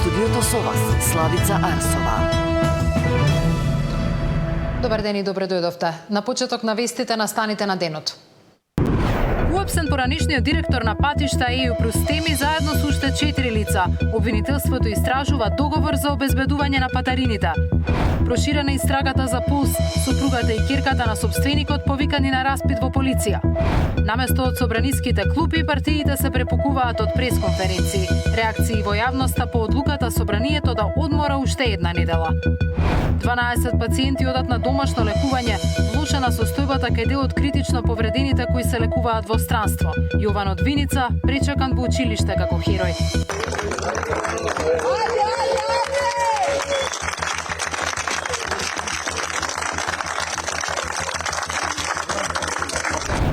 студиото со вас, Славица Арсова. Добар ден и добре дојдовте. На почеток на вестите настаните на денот. Уапсен поранишниот директор на патишта Еју Простеми заедно со уште 4 лица. Обвинителството истражува договор за обезбедување на патарините. Проширена истрагата за Пулс, сопругата и ќерката на сопственикот повикани на распит во полиција. Наместо од собраниските клупи, партиите се препукуваат од пресконференции. Реакции во јавноста по одлуката собранието да одмора уште една недела. 12 пациенти одат на домашно лекување. Влошена состојбата кај дел од критично повредените кои се лекуваат во странство. Јован од Виница пречекан во училиште како херој.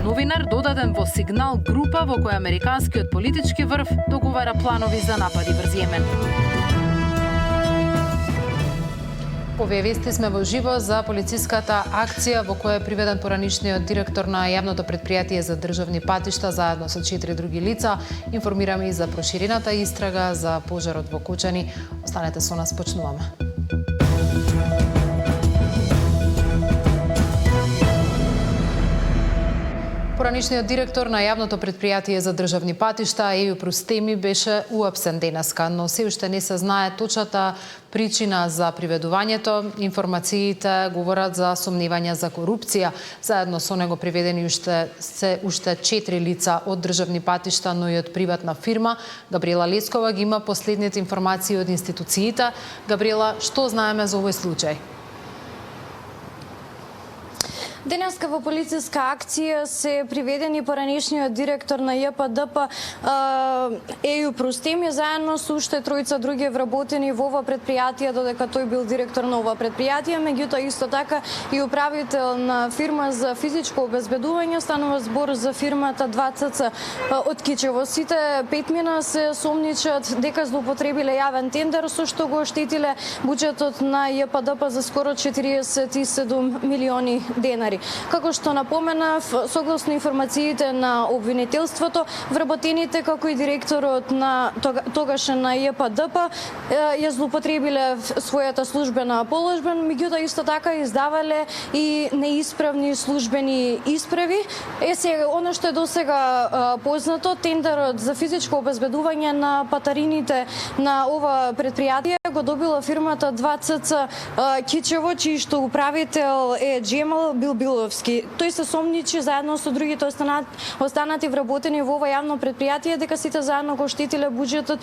Новинар додаден во Сигнал група во која американскиот политички врв договара планови за напади врз Јемен. По вести сме во живо за полициската акција во која е приведен поранишниот директор на јавното претпријатие за државни патишта заедно со 4 други лица. Информираме и за проширената истрага за пожарот во Кочани. Останете со нас, почнуваме. Поранишниот директор на јавното претпријатие за државни патишта Еју Простеми беше уапсен денеска, но се уште не се знае точната причина за приведувањето. Информациите говорат за сомневања за корупција. Заедно со него приведени уште 4 лица од државни патишта, но и од приватна фирма. Габриела Лескова ги има последните информации од институциите. Габриела, што знаеме за овој случај? Денеска во полициска акција се приведени поранишниот директор на ЈПДП Еју Простеми заедно со уште тројца други вработени во ова претпријатие, додека тој бил директор на ова претпријатие, меѓутоа исто така и управител на фирма за физичко обезбедување, станува збор за фирмата 2CC од Кичево. Сите петмина се сомничат дека злоупотребиле јавен тендер, со што го оштетиле буџетот на ЈПДП за скоро 47 милиони денари. Како што напоменав, согласно информациите на обвинителството, вработените како и директорот на тогашен на ЈПДП ја злоупотребиле својата службена положба, меѓутоа исто така издавале и неисправни службени исправи. Сега, оно што е досега познато, тендерот за физичко обезбедување на патарините на ова претпријатие го добила фирмата 2CC Кичево, чиј што управител е Джемал Билбиловски. Тој се сомничи заедно со другите останати вработени во ова јавно претпријатие дека сите заедно го оштетиле буџетот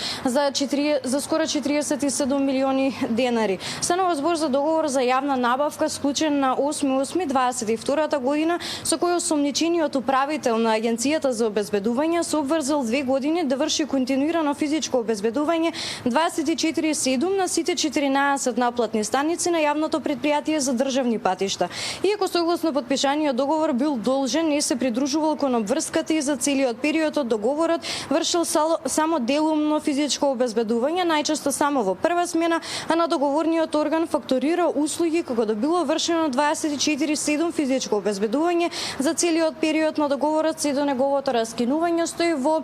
за скоро 47 милиони денари. Станува збор за договор за јавна набавка склучен на 8.8.22 година, со кој осомничениот управител на Агенцијата за обезбедување се обврзал 2 години да врши континуирано физичко обезбедување 24/7 на сите 14 наплатни станици на јавното претпријатие за државни патишта. Иако согласно подпишаниот договор бил должен, не се придружувал кон обврската и за целиот период од договорот вршил само делумно физичко обезбедување, најчесто само во прва смена, а на договорниот орган факторира услуги кога добило вршено 24/7 физичко обезбедување за целиот период на договорот, се до неговото раскинување, стои во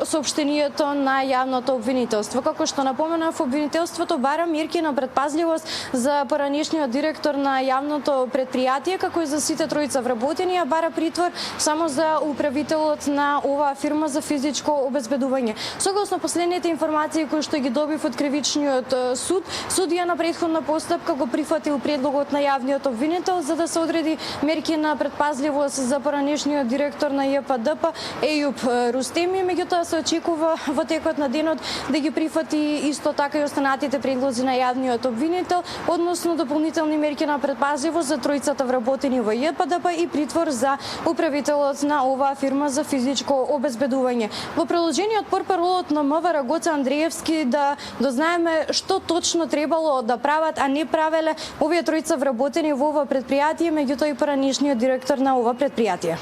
соопштението на јавното обвинителство. Како што напоменав, обвинителството бара мерки на предпазливост за поранишниот директор на јавното претпријатие, како и за сите тројца вработени, а бара притвор само за управителот на оваа фирма за физичко обезбедување. Согласно последните информации кои што ги добив од кривичниот суд, судија на претходна постапка го прифатил предлогот на јавниот обвинител за да се одреди мерки на предпазливост за поранишниот директор на ЈПДП Еју Простеми, меѓутоа се очекува во текот на денот да ги прифати исто така и останатите предлози на јавниот обвинител, односно дополнителни мерки на предпазливост за тројцата вработени во ЈПДП и притвор за управителот на оваа фирма за физичко обезбедување. Во продолжениот портпаролот на МВР Гоце Андреевски да дознаеме што точно требало да прават, а не правеле овие тројца вработени во ова претпријатие, меѓутоа и поранишниот директор на ова претпријатие.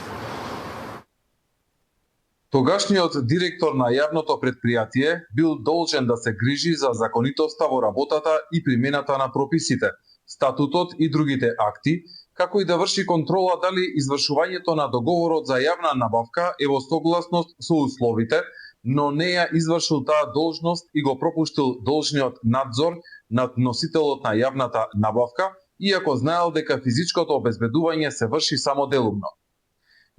Тогашниот директор на јавното претпријатие бил должен да се грижи за законитоста во работата и примената на прописите, статутот и другите акти, како и да врши контрола дали извршувањето на договорот за јавна набавка е во согласност со условите, но не ја извршил таа должност и го пропуштил должниот надзор над носителот на јавната набавка, иако знаел дека физичкото обезбедување се врши само делумно.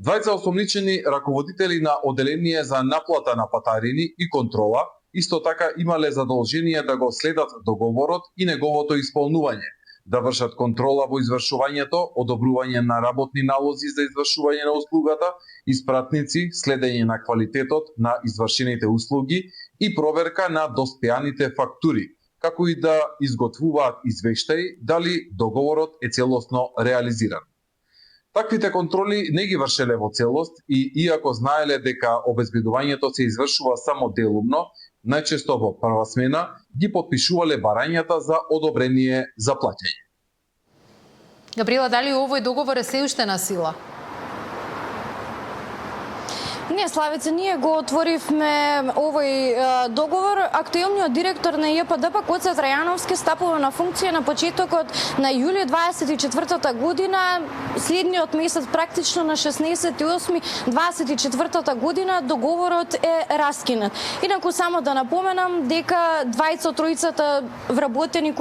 Двајца осомничени раководители на оделение за наплата на патарини и контрола исто така имале задолжение да го следат договорот и неговото исполнување, да вршат контрола во извршувањето, одобрување на работни налози за извршување на услугата, испратници, следење на квалитетот на извршените услуги и проверка на доспеаните фактури, како и да изготвуваат извештаи дали договорот е целосно реализиран. Таквите контроли не ги вршеле во целост и иако знаеле дека обезбедувањето се извршува само делумно, најчесто во прва смена, ги потпишувале барањата за одобрение за плаќање. Габриела, дали овој договор е се уште на сила? Не, Славица, ние го отворивме овој договор. Актуелниот директор на ЈПДП Коце Трајановски стапува на функција на почетокот на јули 24 година. Следниот месец, практично на 16.8.24 година, договорот е раскинат. Инаку само да напоменам дека двајца од тројцата вработени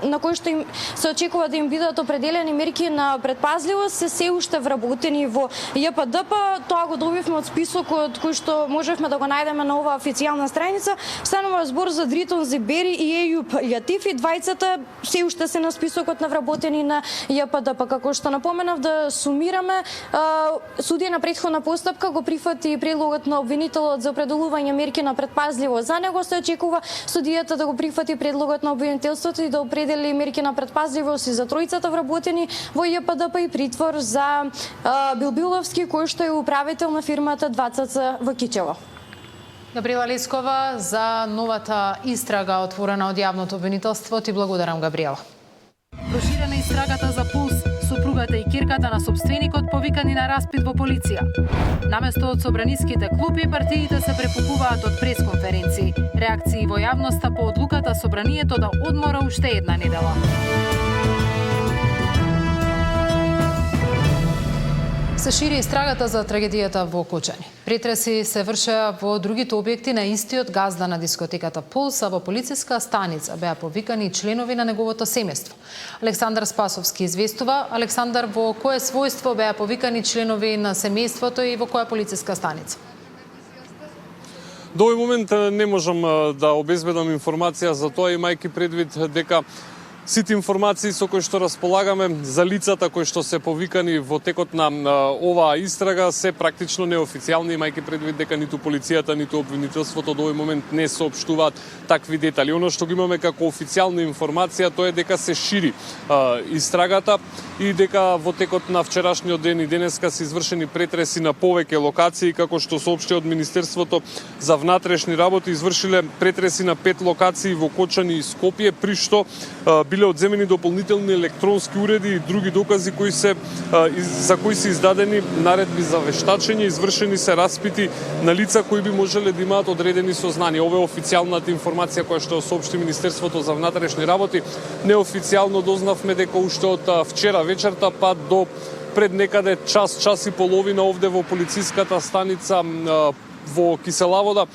на кои што им се очекува да им бидат определени мерки на предпазливост се уште вработени во ЈПДП. Тоа го добивме од списокот кој што можевме да го најдеме на оваа официјална страница. Станува збор за Дритон Зибери и Ејуп Лјатифи. Двајцата се уште се на списокот на вработени на ЈПДП. Како што напоменав, да сумираме, судија на претходна постапка го прифати предлогот на обвинителот за определување мерки на предпазливост. За него се очекува судијата да го прифати предлогот на обвинителството и да определи мерки на предпазливост и за тројцата вработени во ЈПДП и притвор за Билбиловски, кој што е управител на фирмата 2ЦЦ во Кичево. Габриела Лескова за новата истрага отворена од јавното обвинителство. Ти благодарам, Габриела. Проширена истрагата за Пулс, сопругата и кирката на собственикот повикани на распит во полиција. Наместо од собраниските клупи, партиите се препукуваат од пресконференции. Реакции во јавноста по одлуката собранието да одмора уште една недела. Се шири истрагата за трагедијата во Кочани. Претреси се вршеа во другите објекти на истиот газда на дискотеката Пулс, а во полициска станица беа повикани членови на неговото семејство. Александар Спасовски известува. Александар, во кое својство беа повикани членови на семејството и во која полициска станица? До овој момент не можам да обезбедам информација за тоа, имајќи предвид дека сите информации со кои што располагаме за лицата кои што се повикани во текот на оваа истрага се практично неофицијални, имајќи предвид дека ниту полицијата, ниту обвинителството до овој момент не соопштуваат такви детали. Оно што го имаме како официјална информација тоа е дека се шири истрагата и дека во текот на вчерашниот ден и денеска се извршени претреси на повеќе локации, како што соопшти од Министерството за внатрешни работи, извршиле претреси на 5 локации во Кочани и Скопје, при што биле одземени дополнителни електронски уреди и други докази за кои се издадени наредби за вештачење, извршени се распити на лица кои би можеле да имаат одредени сознанија. Ова е официјалната информација која што соопшти Министерството за внатрешни работи. Неофицијално дознавме дека уште од вчера вечерта па до пред некаде час и половина овде во полициската станица во Киселавода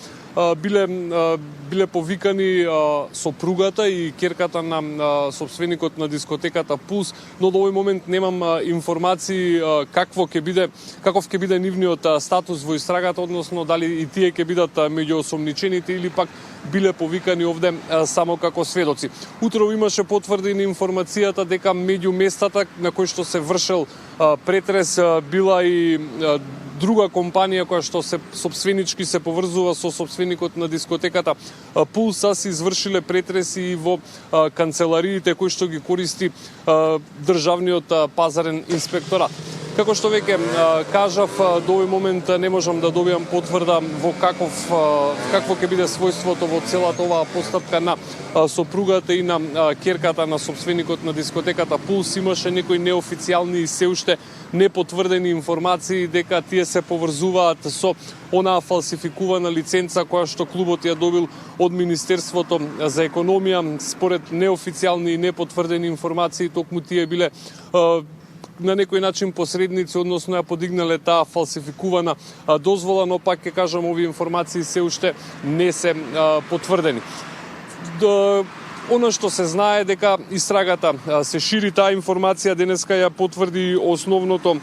биле повикани сопругата и керката на собственикот на дискотеката Пулс, но до овој момент немам информации каков ќе биде нивниот статус во истрагата, односно дали и тие ќе бидат меѓу осомничените или пак биле повикани овде само како сведоци. Утрово имаше потврдена информацијата дека меѓу местата на кои што се вршел претрес била и друга компанија која што се собственички се поврзува со собственикот на дискотеката Пулс, се извршиле претреси и во канцелариите кои што ги користи државниот пазарен инспекторат. Како што веќе кажав, до овој момент не можам да добијам потврда во какво ќе биде својството во целата оваа постапка на сопругата и на керката на собственикот на дискотеката Пулс. Имаше некои неофицијални и се уште непотврдени информации дека тие се поврзуваат со онаа фалсификувана лиценца која што клубот ја добил од Министерството за економија. Според неофицијални и непотврдени информации, токму тие биле на некој начин посредници, односно ја подигнале таа фалсификувана дозвола, но пак ќе кажам, овие информации се уште не се потврдени. Она што се знае дека истрагата се шири, таа информација денеска ја потврди основното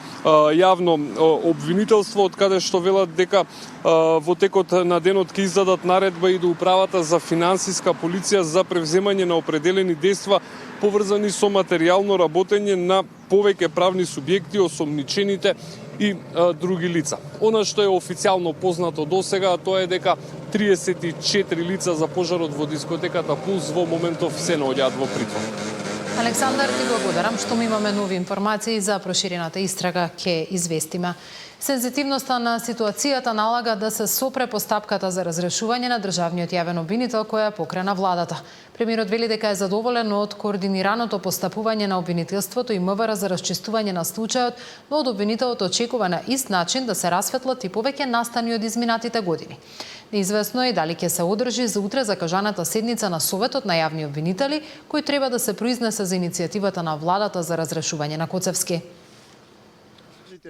јавно обвинителство, од каде што велат дека во текот на денот ќе издадат наредба и до управата за финансиска полиција за превземање на определени дејства поврзани со материјално работење на повеќе правни субјекти, осомничените и други лица. Она што е официјално познато досега, тоа е дека 34 лица за пожарот во дискотеката Пулс во моментов се наоѓаат во притвор. Александар, ти благодарам што имаме нови информации за проширената истрага, ќе известиме. Сензитивноста на ситуацијата налага да се сопре постапката за разрешување на државниот јавен обвинител која покрена владата. Премиерот вели дека е задоволен од координираното постапување на обвинителството и МВР за расчистување на случајот, но од обвинителот очекува на ист начин да се расветлат и повеќе настани од изминатите години. Неизвестно е дали ќе се одржи за утре закажаната седница на Советот на јавни обвинители, кој треба да се произнесе за иницијативата на владата за разрешување на Коцевски.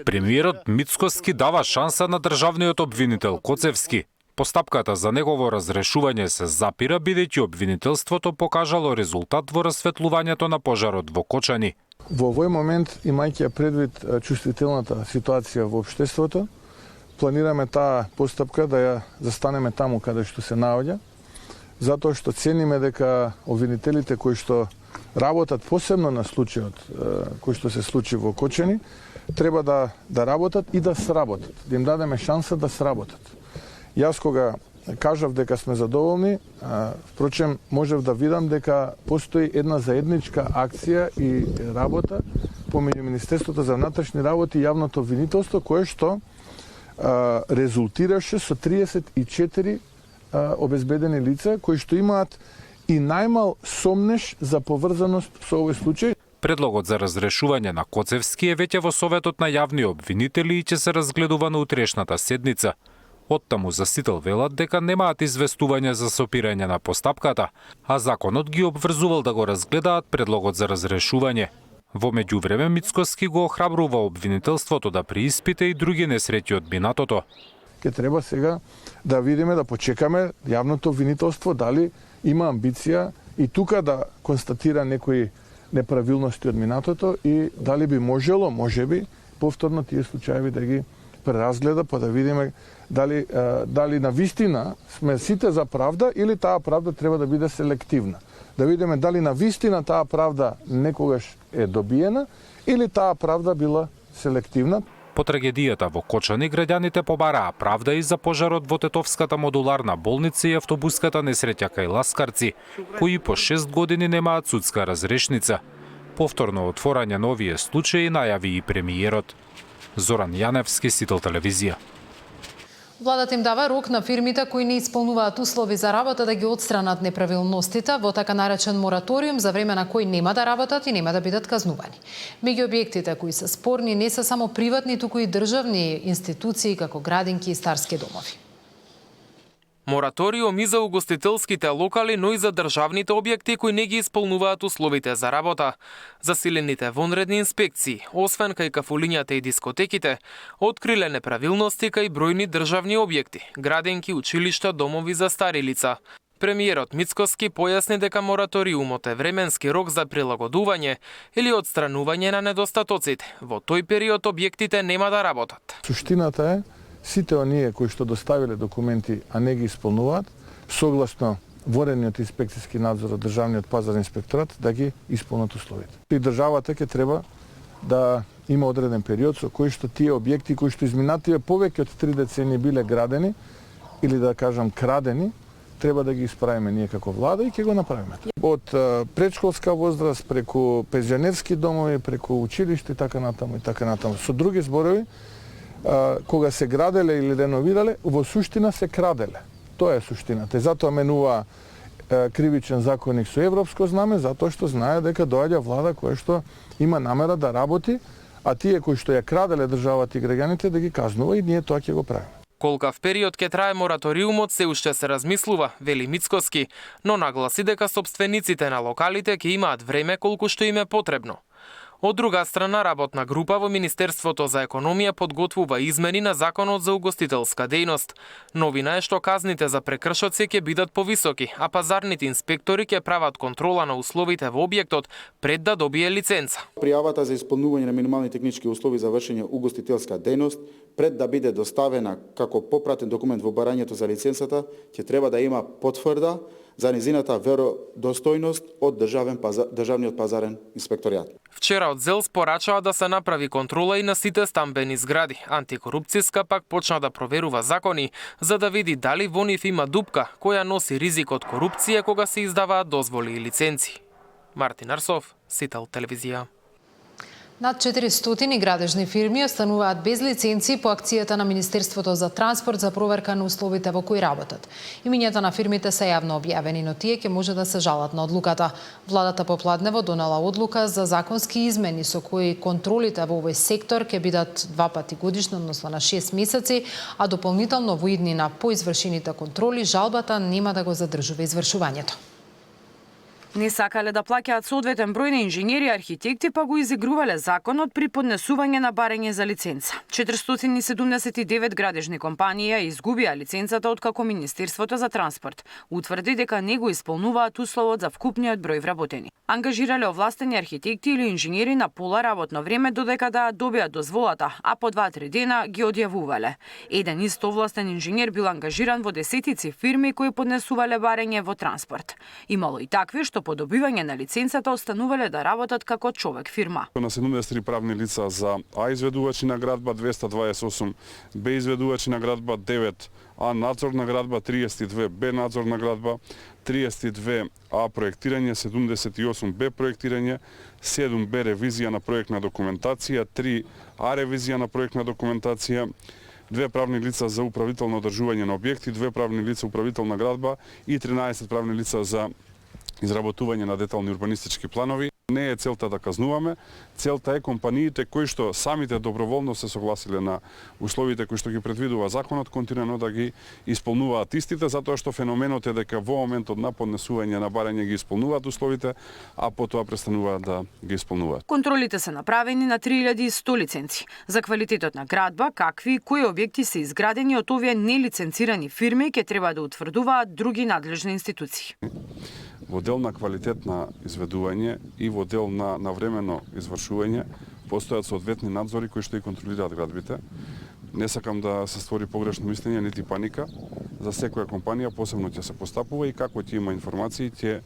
Премиерот Мицкоски дава шанса на државниот обвинител Коцевски. Постапката за негово разрешување се запира бидејќи обвинителството покажало резултат во расветлувањето на пожарот во Кочани. Во овој момент, имајќи предвид чувствителната ситуација во општеството, планираме таа постапка да ја застанеме таму каде што се наоѓа, затоа што цениме дека обвинителите кои што работат посебно на случајот кој што се случи во Кочани, треба да работат и да сработат, да им дадеме шанса да сработат. Јас кога кажав дека сме задоволни, впрочем можев да видам дека постои една заедничка акција и работа помеѓу Министерството за внатрешни работи и јавното обвинителство, кое што резултираше со 34 обезбедени лица кои што имаат и најмал сомнеш за поврзаност со овој случај. Предлогот за разрешување на Коцевски е веќе во Советот на јавни обвинители и ќе се разгледува на утрешната седница. Оттаму за Сител велат дека немаат известување за сопирање на постапката, а законот ги обврзувал да го разгледаат предлогот за разрешување. Во меѓувреме Мицкоски го охрабрува обвинителството да преиспита и други несреќи од минатото. Ке треба сега да видиме, да почекаме јавното обвинителство дали има амбиција и тука да констатира некои неправилности од минатото и дали би можело, можеби, повторно тие случаи да ги преразгледа, па да видиме дали на вистина сме сите за правда или таа правда треба да биде селективна. Да видиме дали на вистина таа правда некогаш е добиена или таа правда била селективна. По трагедијата во Кочани граѓаните побараа правда и за пожарот во Тетовската модуларна болница и автобуската несреќа кај Ласкарци, кои по 6 години немаат судска разрешница. Повторно отворање на овие случаи најави и премиерот. Зоран Јаневски, Сител телевизија. Владата им дава рок на фирмите кои не исполнуваат услови за работа да ги отстранат неправилностите во така наречен мораториум за време на кој нема да работат и нема да бидат казнувани. Меѓу објектите кои се спорни не се само приватни, туку и државни институции како градинки и старски домови. Мораториум и за угостителските локали, но и за државните објекти кои не ги исполнуваат условите за работа. Засилените вонредни инспекции, освен кај кафулињата и дискотеките, откриле неправилности кај бројни државни објекти, градинки, училишта, домови за стари лица. Премиерот Мицкоски појасни дека мораториумот е временски рок за прилагодување или отстранување на недостатоците. Во тој период објектите нема да работат. Суштината е сите оние кои што доставиле документи, а не ги исполнуваат, согласно ворениот инспекцијски надзор од Државниот пазарен инспекторат, да ги исполнат условите. И државата ќе треба да има одреден период со кој што тие објекти кои што изминативе повеќе од 3 децении биле градени или да кажам крадени, треба да ги исправиме ние како влада и ќе го направиме. Од предшколска возраст, преку пензионерски домови, преку училишта и така натаму и така натаму. Со други зборови, кога се граделе или реновирале, во суштина се краделе. Тоа е суштината. И затоа менува кривичен законник со европско знаме, затоа што знае дека доаѓа влада која што има намера да работи, а тие кои што ја краделе државата и граѓаните да ги казнува и ние тоа ќе го правиме. Колкав период ќе трае мораториумот се уште се размислува, вели Мицкоски, но нагласи дека собствениците на локалите ќе имаат време колку што им е потребно. Од друга страна, работна група во Министерството за економија подготвува измени на Законот за угостителска дејност. Новина е што казните за прекршоци ќе бидат повисоки, а пазарните инспектори ќе прават контрола на условите во објектот пред да добие лиценца. Пријавата за исполнување на минимални технички услови за вршење угостителска дејност пред да биде доставена како попратен документ во барањето за лиценцата, ќе треба да има потврда за незината веродостојност од Државниот пазарен инспекторијат. Вчера од ЗЕЛС порачаа да се направи контрола и на сите стамбени згради. Антикорупцијска пак почна да проверува закони за да види дали во нив има дупка која носи ризик од корупција кога се издаваат дозволи и лиценци. Мартин Арсов, Сител телевизија. Над 400 градежни фирми остануваат без лиценци по акцијата на Министерството за транспорт за проверка на условите во кои работат. Имињата на фирмите се јавно објавени, но тие ќе може да се жалат на одлуката. Владата попладнево донела одлука за законски измени со кои контролите во овој сектор ќе бидат 2 пати годишно, односно на 6 месеци, а дополнително во иднина по извршените контроли жалбата нема да го задржува извршувањето. Не сакале да плаќаат соодветен број на инженери и архитекти, па го изигрувале законот при поднесување на барање за лиценца. 479 градежни компании изгубија лиценцата откако Министерството за транспорт утврди дека не го исполнуваат условот за вкупниот број вработени. Ангажирале овластени архитекти или инженери на пола работно време додека да добијат дозволата, а по 2-3 дена ги одјавувале. Еден исто овластен инженер бил ангажиран во десетици фирми кои поднесувале барање во транспорт. Имало и такви што по добивање на лиценцата останувале да работат како човек фирма. На 73 правни лица за А изведувачи на градба, 228 Б изведувачи на градба, 9 А надзор на градба, 32 Б надзор на градба, 32 А проектирање, 78 Б проектирање, 7 Б ревизија на проектна документација, 3 А ревизија на проектна документација, 2 правни лица за управително одржување на објекти, 2 правни лица управителна градба и 13 правни лица за изработување на детални урбанистички планови. Не е целта да казнуваме, целта е компаниите кои што самите доброволно се согласиле на условите кои што ги предвидува законот, континуирано да ги исполнуваат истите, затоа што феноменот е дека во моментот на поднесување на барање ги исполнуваат условите, а потоа престануваат да ги исполнуваат. Контролите се направени на 3100 лиценци. За квалитетот на градба, какви и кои објекти се изградени од овие нелиценцирани фирми ќе треба да утврдуваат други надлежни институции. Во дел на квалитет на изведување и во дел на навремено извршување постојат соодветни надзори кои што и контролираат градбите. Не сакам да се створи погрешно мислење нити паника. За секоја компанија посебно ќе се постапува и како ќе има информации ќе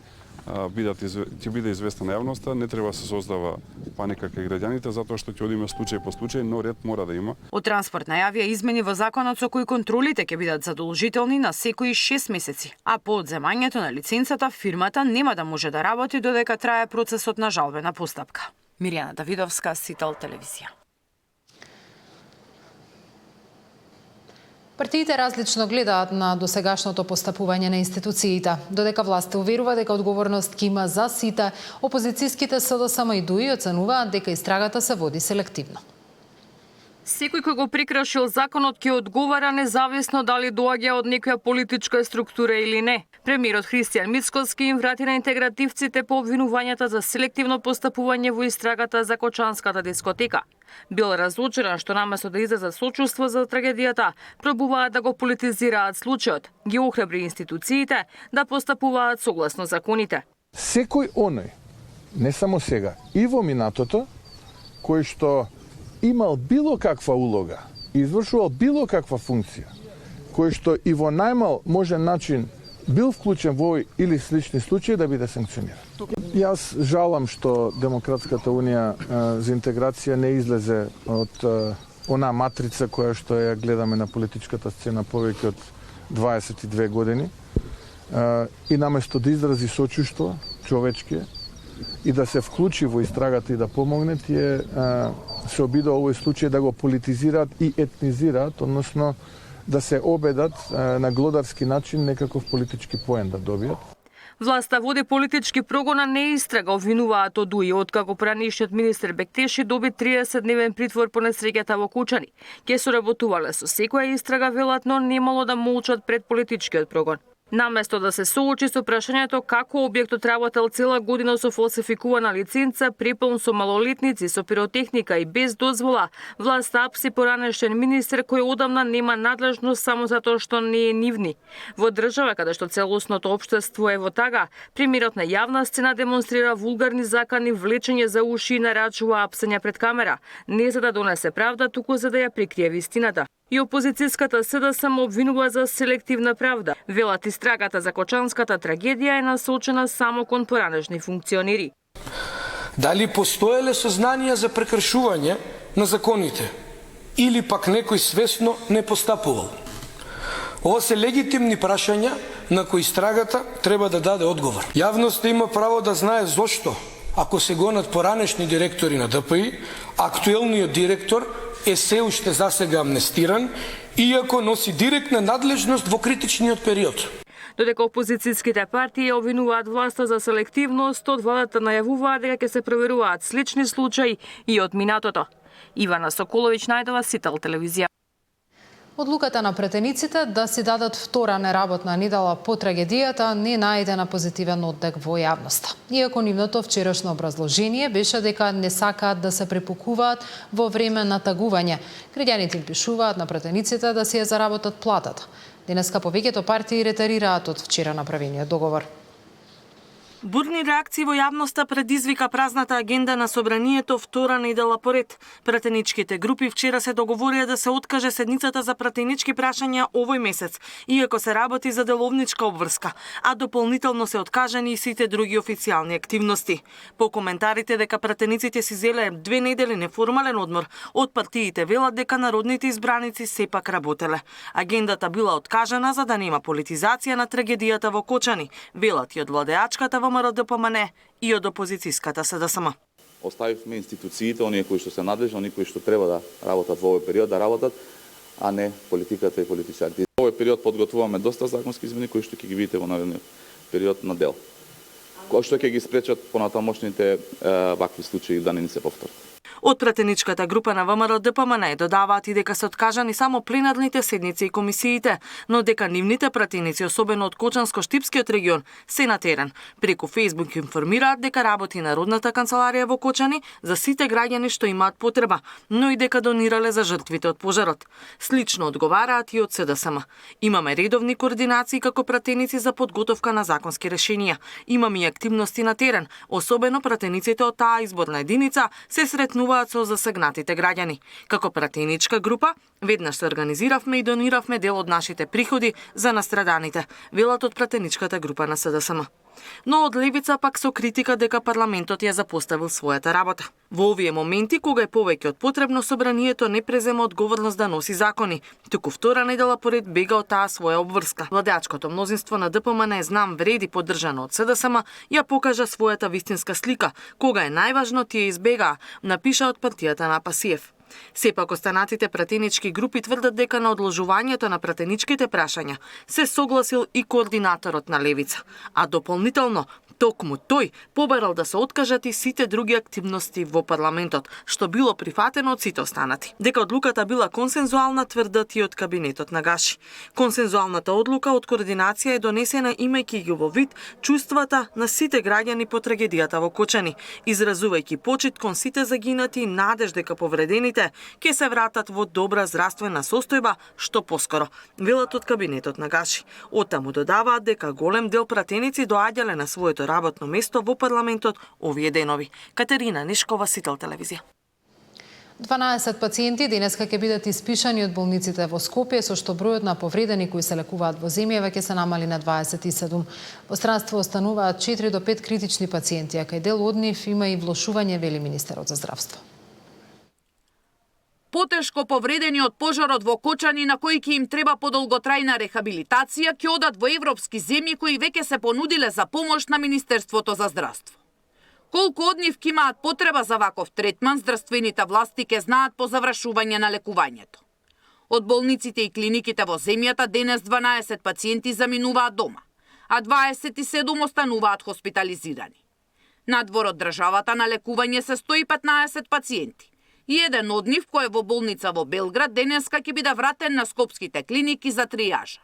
биде известена јавноста, не треба се создава паника кај граѓаните затоа што ќе одиме случај по случај, но ред мора да има. Од транспорт најавија измени во законот со кои контролите ќе бидат задолжителни на секои 6 месеци, а по одземањето на лиценцата фирмата нема да може да работи додека трае процесот на жалбена постапка. Мирјана Давидовска, Сител телевизија. Партиите различно гледаат на досегашното постапување на институциите. Додека власта уверува дека одговорност ќе има за сите, опозицијските СДСМ и ДУИ оценуваат дека истрагата се води селективно. Секој кој го прекршил законот ќе одговара независно дали доаѓа од некоја политичка структура или не. Премиерот Христијан Мицкоски им врати на интегративците по обвинувањата за селективно постапување во истрагата за Кочанската дискотека. Бил разочаран што наместо да изразат сочувство за трагедијата, пробуваат да го политизираат случајот. Ги охрабри институциите да постапуваат согласно законите. Секој оној, не само сега, и во минатото, кој што имал било каква улога, извршувал било каква функција, кој што и во најмал можен начин бил вклучен во овој или слични случаи да биде санкциониран. Јас жалам што Демократската унија за интеграција не излезе од она матрица која што ја гледаме на политичката сцена повеќе од 22 години и наместо да изрази сочувство човечки и да се вклучи во истрагата и да помогне, тие се обидува овој случај да го политизираат и етнизираат, односно да се обедат на глодарски начин некаков политички поен да добијат. Власта води политички прогон, а не истрага, обвинуваат од ДУИ, откако поранишниот министер Бектеши доби 30-дневен притвор по несреќата во Кучани. Ке соработувале со секоја истрага, велат, но немало да молчат пред политичкиот прогон. Наместо да се соочи со прашањето како објектот работел цела година со фалсификувана лиценца, препун со малолетници, со пиротехника и без дозвола, власта апси поранешен министер кој одамна нема надлежност само затоа што не е нивни. Во држава каде што целосното општество е во тага, премиерот на јавна сцена демонстрира вулгарни закани, влечење за уши и нарачува апсење пред камера, не за да донесе правда, туку за да ја прикрие вистината. И опозицијската СДСМ обвинува за селективна правда. Велат истрагата за Кочанската трагедија е насочена само кон поранешни функционери. Дали постоеле сознанија за прекршување на законите или пак некој свесно не постапувал? Ова се легитимни прашања на кои истрагата треба да даде одговор. Јавноста има право да знае зошто, ако се гонат поранешни директори на ДПИ, актуелниот директор е се уште засега амнестиран, иако носи директна надлежност во критичниот период. Додека опозицијските партии обвинуваат власта за селективност, од владата најавуваат дека ќе се проверуваат слични случаи и од минатото. Ивана Соколовиќ, Најдова, Сител телевизија. Одлуката на претениците да си дадат втора неработна недела по трагедијата не најде на позитивен оддек во јавноста. Иако нивното вчерашно образложение беше дека не сакаат да се препукуваат во време на тагување, граѓаните им пишуваат на претениците да си ја заработат платата. Денеска повеќето партии ретарираат од вчера направениот договор. Бурни реакции во јавноста предизвика празната агенда на собранието втора недела поред. Пратеничките групи вчера се договорија да се откаже седницата за пратенички прашања овој месец, иако се работи за деловничка обврска, а дополнително се откажани и сите други официјални активности. По коментарите дека пратениците си зеле 2 недели неформален одмор, од партиите велат дека народните избраници сепак работеле. Агендата била откажана за да нема политизација на трагедијата во Кочани, велат и од владеачката ВМРО-ДПМН и од опозицијската СДСМ. Оставивме институциите, оние кои што се надлежни, оние кои што треба да работат во овој период, да работат, а не политиката и политичарите. Во овој период подготвуваме доста законски измени кои што ќе ги видите во наредниот период на дел, кои што ќе ги спречат понатамошните вакви случаи да не ни се повторат. Од пратеничката група на ВМРО-ДПМН додаваат и дека се откажани само пленарните седници и комисиите, но дека нивните пратеници, особено од Кочанско-Штипскиот регион, се на терен. Преку Facebook информираат дека работи Народната канцеларија во Кочани за сите граѓани што имаат потреба, но и дека донирале за жртвите од пожарот. Слично одговараат и од СДСМ. Имаме редовни координации како пратеници за подготовка на законски решенија. Имаме и активности на терен, особено пратениците од таа изборна единица се сретнуваат со засегнатите граѓани. Како пратеничка група, веднаш се организиравме и дониравме дел од нашите приходи за настраданите, велат од пратеничката група на СДСМ. Но од левица пак со критика дека парламентот ја запоставил својата работа. Во овие моменти, кога е повеќе од потребно, собранието не презема одговорност да носи закони, туку втора недела поред бега од таа своја обврска. Владеачкото мнозинство на ДПМН знам вреди поддржано од СДСМ ја покажа својата вистинска слика, кога е најважно тие избегаа, напиша од партијата на Пасиев. Сепак останатите пратенички групи тврдат дека на одложувањето на пратеничките прашања се согласил и координаторот на левица, а дополнително токму тој побарал да се откажат и сите други активности во парламентот, што било прифатено од сите останати. Дека одлуката била консензуална тврдат и од кабинетот на Гаши. Консензуалната одлука од координација е донесена имајќи ги во вид чувствата на сите граѓани по трагедијата во Кочани, изразувајќи почит кон сите загинати и надеж дека повредените ќе се вратат во добра здравствена состојба што поскоро, велат од кабинетот на Гаши. Оттаму додаваат дека голем дел пратеници доаѓале на своето работно место во парламентот овие денови. Катерина Нишкова, Сител телевизија. 12 пациенти денеска ќе бидат испишани од болниците во Скопје, со што бројот на повредени кои се лекуваат во земјава ќе се намали на 27. Во странство остануваат 4 до 5 критични пациенти, а кај дел од нив има и влошување, вели министерот за здравство. Потешко повредени од пожарот во Кочани на кои ќе им треба подолготрајна рехабилитација ќе одат во европски земји кои веќе се понудиле за помош на Министерството за здравство. Колку од нив ќе имаат потреба за ваков третман, здравствените власти ќе знаат по завршување на лекувањето. Од болниците и клиниките во земјата денес 12 пациенти заминуваат дома, а 27 остануваат хоспитализирани. Надвор од државата на лекување се 115 пациенти. И еден од нив, кој е во болница во Белград, денеска ќе биде вратен на скопските клиники за тријажа.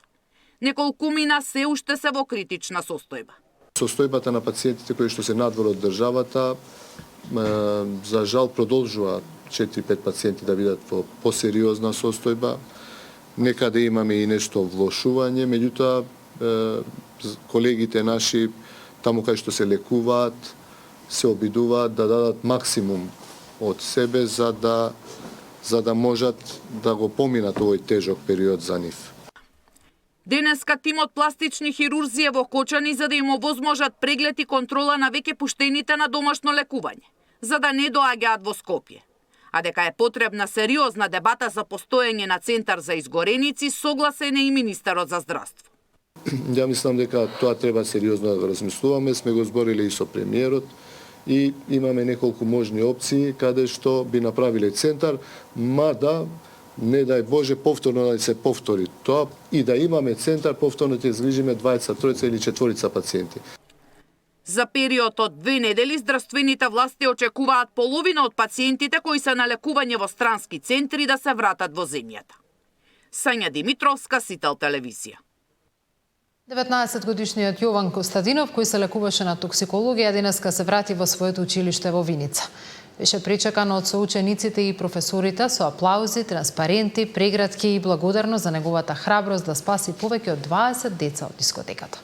Неколкумина се уште се во критична состојба. Состојбата на пациентите кои што се надвор од државата, за жал продолжуваат 4-5 пациенти да бидат во посериозна состојба. Некаде имаме и нешто влошување, меѓутоа колегите наши таму кај што се лекуваат, се обидуваат да дадат максимум од себе за да можат да го поминат овој тежок период за нив. Денеска тимот пластични хирурзи е во Кочани за да им овозможат преглед и контрола на веќе пуштените на домашно лекување, за да не доаѓаат во Скопје. А дека е потребна сериозна дебата за постоење на центар за изгореници, согласен е и министерот за здравство. Ја мислам дека тоа треба сериозно да размислуваме, сме го збориле и со премиерот и имаме неколку можни опции каде што би направиле центар, мада не дај Боже повторно да се повтори тоа и да имаме центар, повторно ќе згрижиме 20, 3 или 4 пациенти. За период од 2 недели здравствените власти очекуваат половина од пациентите кои се на лекување во странски центри да се вратат во земјата. Сања Димитровска, Сител телевизија. 19-годишниот Јован Костадинов, кој се лекуваше на токсикологија, денеска се врати во своето училиште во Виница. Беше причекан од соучениците и професорите со аплаузи, транспаренти, прегратки и благодарност за неговата храброст да спаси повеќе од 20 деца од дискотеката.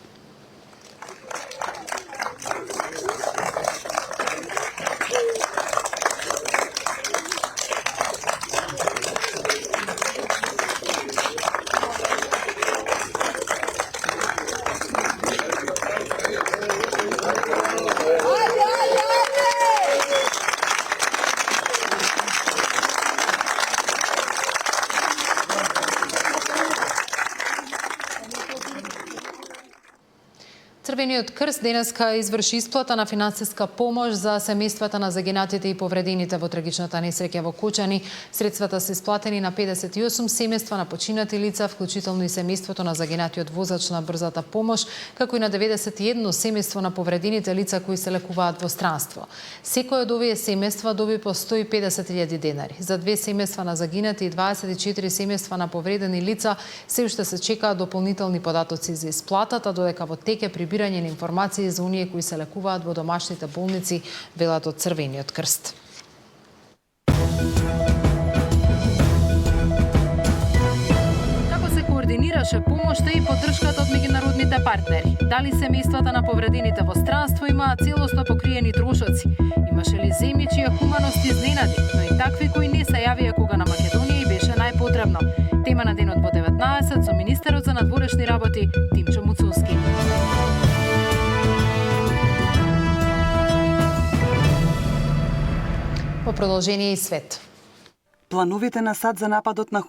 Црвениот крст денеска изврши исплата на финансиска помош за семејствата на загинатите и повредените во трагичната несреќа во Кочани. Средствата се исплатени на 58 семејства на починати лица, вклучително и семејството на загинатиот возач на брзата помош, како и на 91 семејство на повредените лица кои се лекуваат во странство. Секој од овие семејства доби по 150.000 денари. За 2 семејства на загинати и 24 семејства на повредени лица се уште се чекаат дополнителни податоци за исплатата, додека во тек е прибирање на информации за оние кои се лекуваат во домашните болници, велат од Црвениот крст. Како се координираше помошта и поддршката од меѓународните партнери? Дали семејствата на повредените во странство имаат целосно покриени трошоци? Имаше ли земји чија хуманост изненади, но и такви кои не се јавија кога на Македонија и беше најпотребно? Тема на денот во 19 со министерот за надворешни работи Тимчо Муцовски. По продолжение и свет. Плановите на САД за нападот на